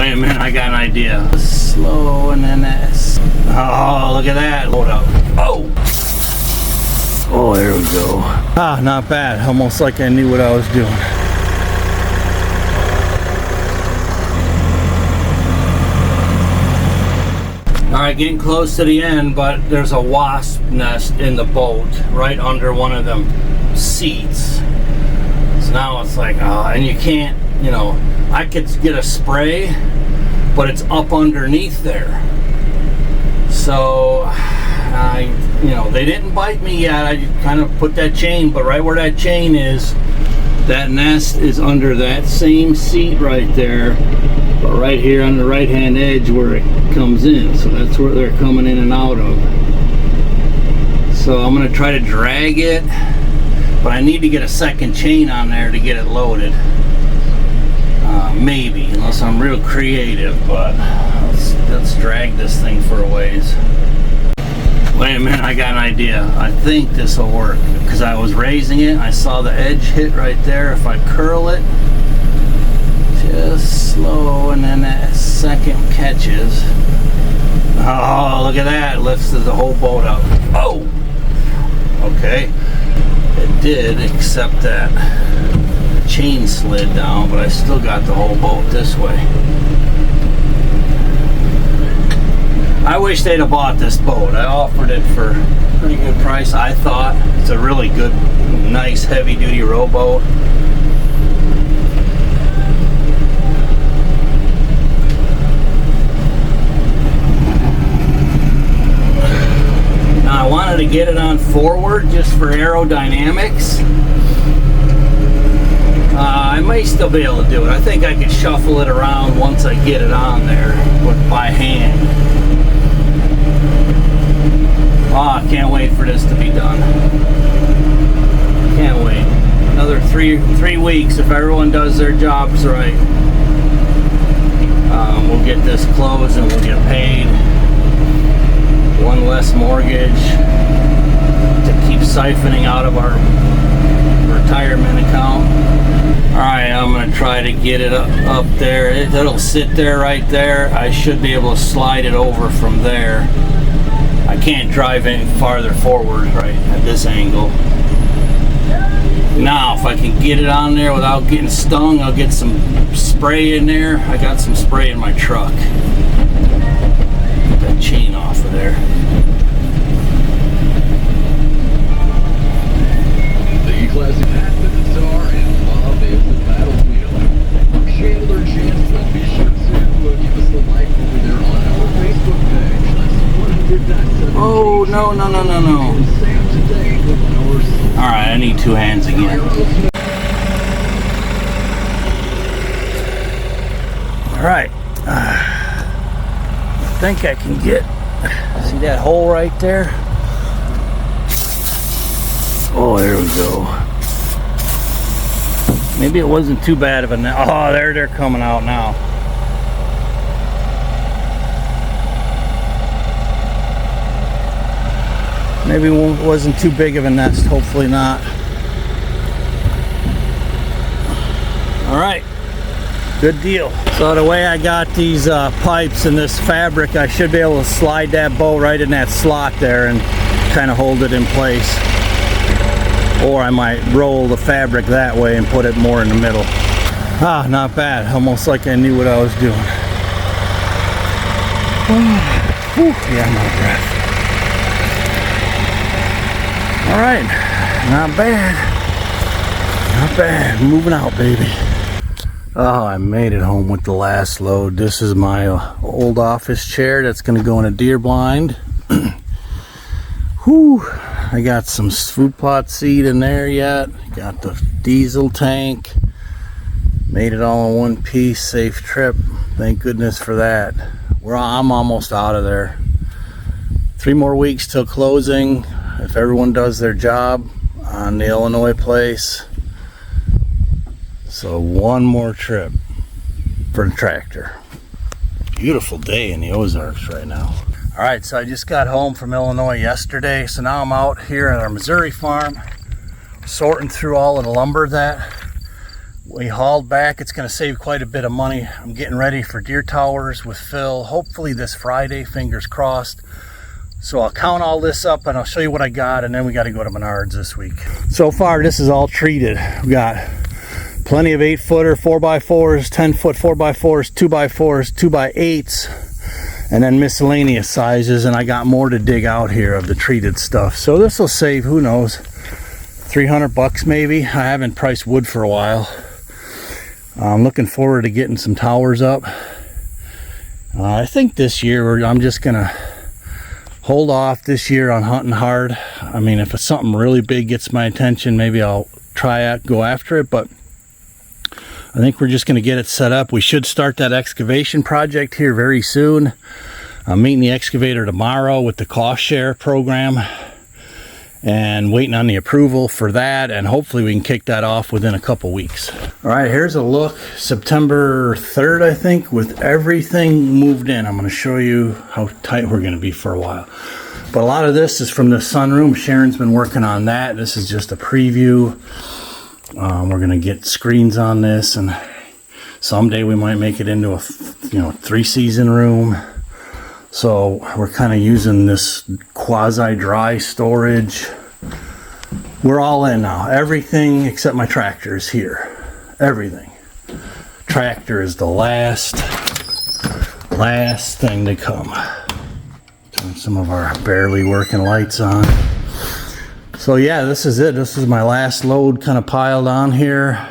Wait a minute, I got an idea. Slow and then S. Oh, look at that. Hold up. Oh! Oh, there we go. Ah, not bad. Almost like I knew what I was doing. Alright, getting close to the end, but there's a wasp nest in the boat right under one of them seats. So now it's like, and you can't, you know, I could get a spray, but it's up underneath there. So, you know, they didn't bite me yet. I kind of put that chain, but right where that chain is, that nest is under that same seat right there. But right here on the right hand edge where it comes in, so that's where they're coming in and out of. So I'm going to try to drag it, but I need to get a second chain on there to get it loaded. Maybe, unless I'm real creative, but let's drag this thing for a ways. Wait a minute, I got an idea. I think this will work because I was raising it. I saw the edge hit right there. If I curl it just slow and then that second catches. Oh, look at that. Lifts the whole boat up. Oh! Okay. It did, except that chain slid down, but I still got the whole boat this way. I wish they'd have bought this boat. I offered it for a pretty good price, I thought. It's a really good, nice, heavy-duty rowboat. Now I wanted to get it on forward just for aerodynamics. I may still be able to do it. I think I could shuffle it around once I get it on there by hand. Oh, I can't wait for this to be done. Can't wait. Another three weeks if everyone does their jobs right. We'll get this closed and we'll get paid. One less mortgage to keep siphoning out of our retirement account. Alright, I'm going to try to get it up there. It'll sit there right there. I should be able to slide it over from there. I can't drive any farther forward right at this angle. Now, if I can get it on there without getting stung, I'll get some spray in there. I got some spray in my truck. Get that chain off of there. The E-Classic at the Missour and Bob is the battlefield. I'm Chandler Chancellor. Be sure to give us a like over there on our Facebook page. Oh, no. Alright, I need two hands again. Alright. I think I can get, see that hole right there? Oh, there we go. Maybe it wasn't too bad of a net. Oh, they're coming out now. Maybe it wasn't too big of a nest, hopefully not. Alright, good deal. So the way I got these pipes and this fabric, I should be able to slide that boat right in that slot there and kind of hold it in place. Or I might roll the fabric that way and put it more in the middle. Ah, not bad. Almost like I knew what I was doing. Whew, yeah, I'm out of breath. Alright, not bad. Not bad. Moving out, baby. Oh, I made it home with the last load. This is my old office chair that's going to go in a deer blind. Whew. I got some food plot seed in there yet. Got the diesel tank. Made it all in one piece. Safe trip. Thank goodness for that. I'm almost out of there. 3 more weeks till closing. If everyone does their job on the Illinois place. So 1 more trip for the tractor. Beautiful day in the Ozarks right now. Alright, so I just got home from Illinois yesterday. So now I'm out here at our Missouri farm sorting through all of the lumber that we hauled back. It's going to save quite a bit of money. I'm getting ready for deer towers with Phil, hopefully this Friday, fingers crossed. So I'll count all this up and I'll show you what I got, and then we got to go to Menards this week. So far this is all treated. We got plenty of 8-footer 4x4s, 10-foot 4x4s, 2x4s, 2x8s, and then miscellaneous sizes, and I got more to dig out here of the treated stuff. So this will save, who knows, $300 maybe. I haven't priced wood for a while. I'm looking forward to getting some towers up. I think this year I'm just gonna hold off this year on hunting hard. I mean, if it's something really big gets my attention, maybe I'll go after it, but I think we're just going to get it set up. We should start that excavation project here very soon. I'm meeting the excavator tomorrow with the cost share program and waiting on the approval for that, and hopefully we can kick that off within a couple weeks. All right, here's a look September 3rd, I think, with everything moved in. I'm going to show you how tight we're going to be for a while. But a lot of this is from the sunroom. Sharon's been working on that. This is just a preview. We're going to get screens on this, and someday we might make it into a 3-season room. So we're kind of using this quasi-dry storage. We're all in now. Everything except my tractor is here. Everything. Tractor is the last thing to come. Turn some of our barely working lights on. So yeah, this is it. This is my last load kind of piled on here.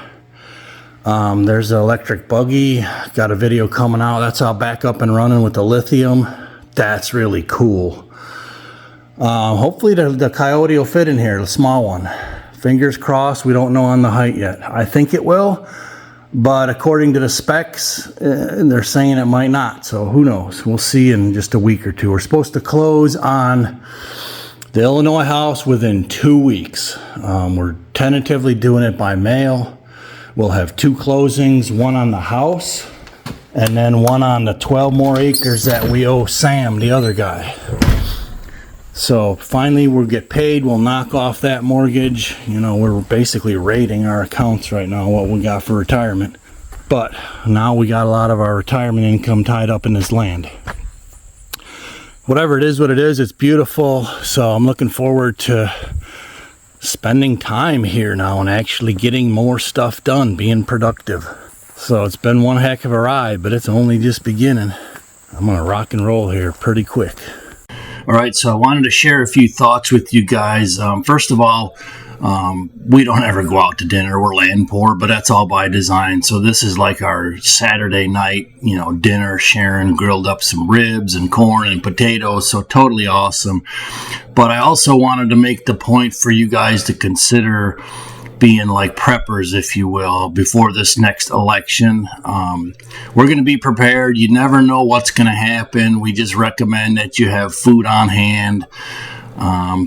There's the electric buggy. Got a video coming out. That's all back up and running with the lithium. That's really cool. Hopefully the Coyote will fit in here, the small one. Fingers crossed. We don't know on the height yet. I think it will, but according to the specs, they're saying it might not. So who knows? We'll see in just a week or two. We're supposed to close on the Illinois house within 2 weeks. We're tentatively doing it by mail. We'll have 2 closings, one on the house and then one on the 12 more acres that we owe Sam, the other guy. So finally we'll get paid. We'll knock off that mortgage. You know, we're basically rating our accounts right now, what we got for retirement. But now we got a lot of our retirement income tied up in this land. Whatever it is, what it is, it's beautiful. So I'm looking forward to spending time here now and actually getting more stuff done, being productive. So it's been one heck of a ride, but it's only just beginning. I'm gonna rock and roll here pretty quick. All right, so I wanted to share a few thoughts with you guys. First of all, we don't ever go out to dinner. We're land poor, but that's all by design. So this is like our Saturday night, dinner. Sharon grilled up some ribs and corn and potatoes, so totally awesome. But I also wanted to make the point for you guys to consider being like preppers, if you will, before this next election. We're going to be prepared. You never know what's going to happen. We just recommend that you have food on hand,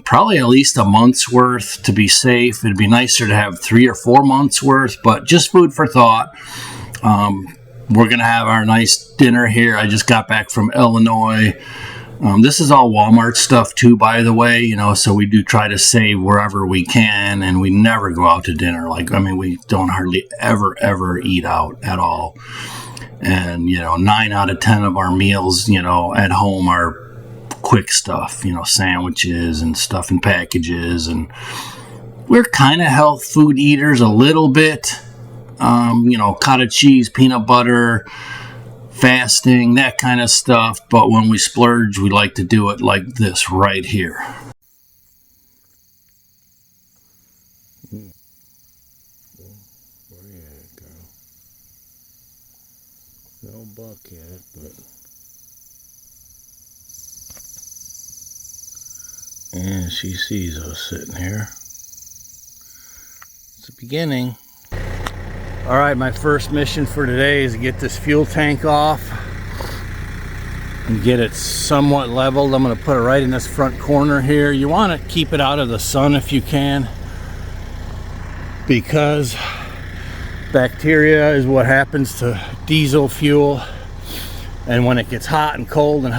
probably at least a month's worth to be safe. It'd be nicer to have 3 or 4 months worth, but just food for thought. We're going to have our nice dinner here. I just got back from Illinois. This is all Walmart stuff too, by the way, so we do try to save wherever we can, and we never go out to dinner. We don't hardly ever eat out at all. And, 9 out of 10 of our meals, at home are quick stuff, sandwiches and stuff in packages. And we're kind of health food eaters a little bit, cottage cheese, peanut butter, fasting, that kind of stuff. But when we splurge, we like to do it like this right here. Where you at, girl? No buck yet, but and she sees us sitting here. It's the beginning. All right, my first mission for today is to get this fuel tank off and get it somewhat leveled. I'm going to put it right in this front corner here. You want to keep it out of the sun if you can, because bacteria is what happens to diesel fuel, and when it gets hot and cold, it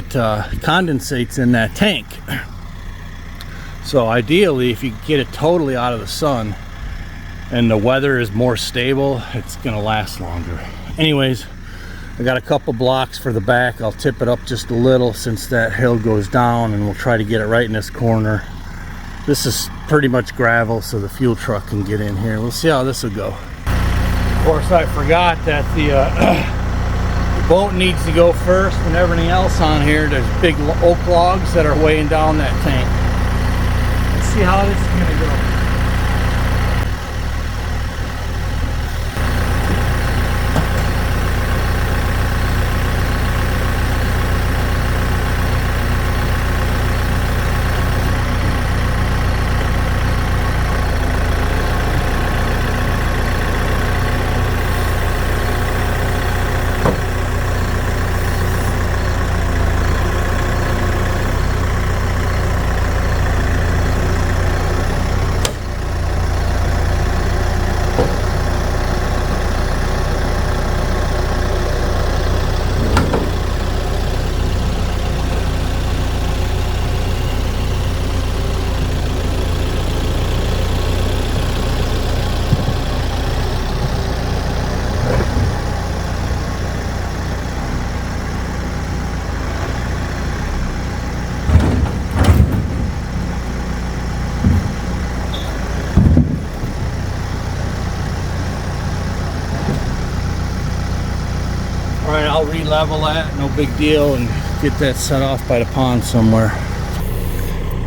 condensates in that tank. So ideally, if you get it totally out of the sun, and the weather is more stable, it's gonna last longer. Anyways, I got a couple blocks for the back. I'll tip it up just a little since that hill goes down, and we'll try to get it right in this corner. This is pretty much gravel, so the fuel truck can get in here. We'll see how this will go. Of course, I forgot that the boat needs to go first and everything else on here. There's big oak logs that are weighing down that tank. Let's see how this is gonna go. Alright, I'll re-level that, no big deal, and get that set off by the pond somewhere.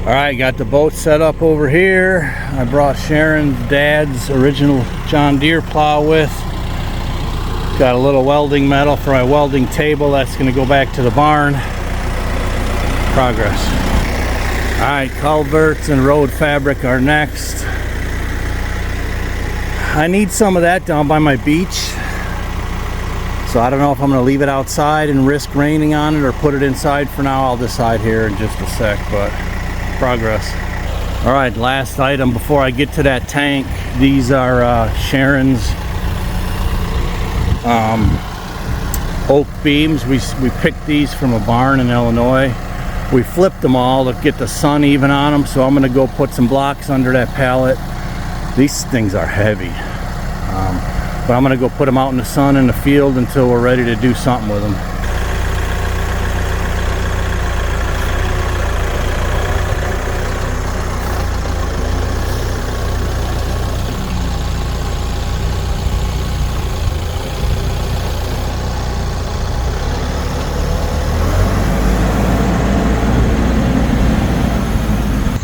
Alright, got the boat set up over here. I brought Sharon's dad's original John Deere plow with. Got a little welding metal for my welding table. That's going to go back to the barn. Progress. Alright, culverts and road fabric are next. I need some of that down by my beach. So I don't know if I'm going to leave it outside and risk raining on it or put it inside for now. I'll decide here in just a sec, but progress. All right, last item before I get to that tank. These are Sharon's oak beams. We picked these from a barn in Illinois. We flipped them all to get the sun even on them, so I'm going to go put some blocks under that pallet. These things are heavy. But I'm going to go put them out in the sun in the field until we're ready to do something with them.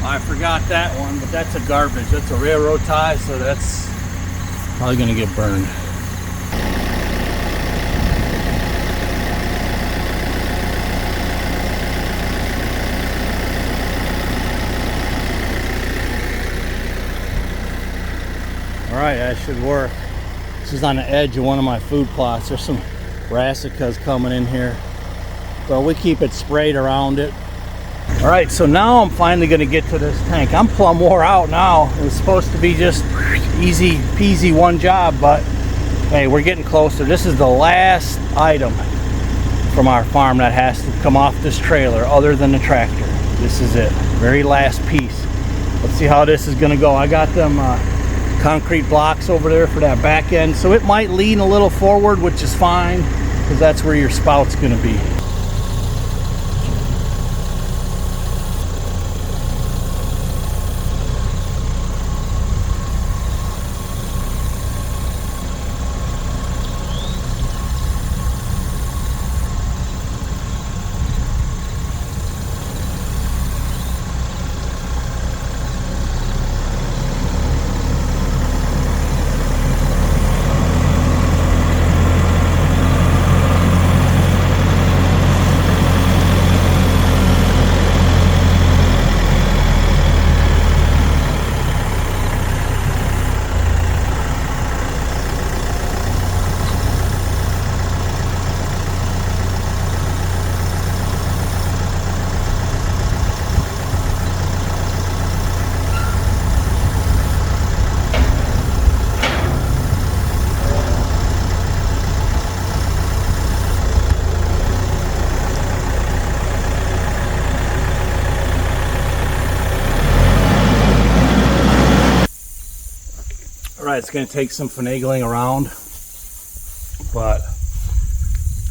I forgot that one, but that's a garbage. That's a railroad tie, so that's probably gonna get burned. All right, that should work. This is on the edge of one of my food plots. There's some brassicas coming in here, but we keep it sprayed around it. All right, so now I'm finally gonna get to this tank. I'm plumb wore out now. It was supposed to be just easy peasy one job, but hey, we're getting closer. This is the last item from our farm that has to come off this trailer other than the tractor. This is it, very last piece. Let's see how this is gonna go. I got them concrete blocks over there for that back end, so it might lean a little forward, which is fine because that's where your spout's gonna be. it's going to take some finagling around, but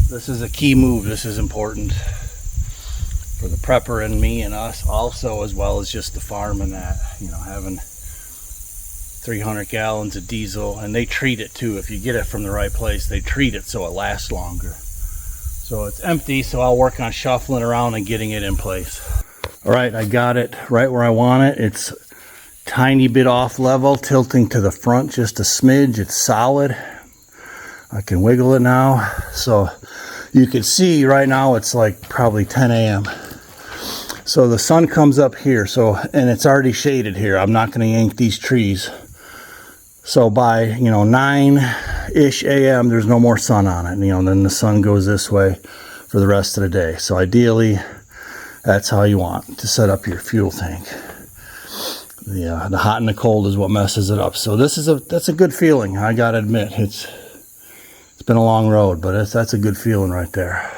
this is a key move. This is important for the prepper and me and us also, as well as just the farm and that, you know, having 300 gallons of diesel. And they treat it too. If you get it from the right place, they treat it so it lasts longer. So it's empty, so I'll work on shuffling around and getting it in place. All right, I got it right where I want it. It's tiny bit off level, tilting to the front just a smidge. It's solid. I can wiggle it now. So you can see right now it's like probably 10 a.m. So the sun comes up here, and it's already shaded here. I'm not going to yank these trees. So by, you know, 9-ish a.m. there's no more sun on it. You know, then the sun goes this way for the rest of the day. So ideally, that's how you want to set up your fuel tank. The hot and the cold is what messes it up. So that's a good feeling. I gotta admit, it's been a long road, but that's a good feeling right there.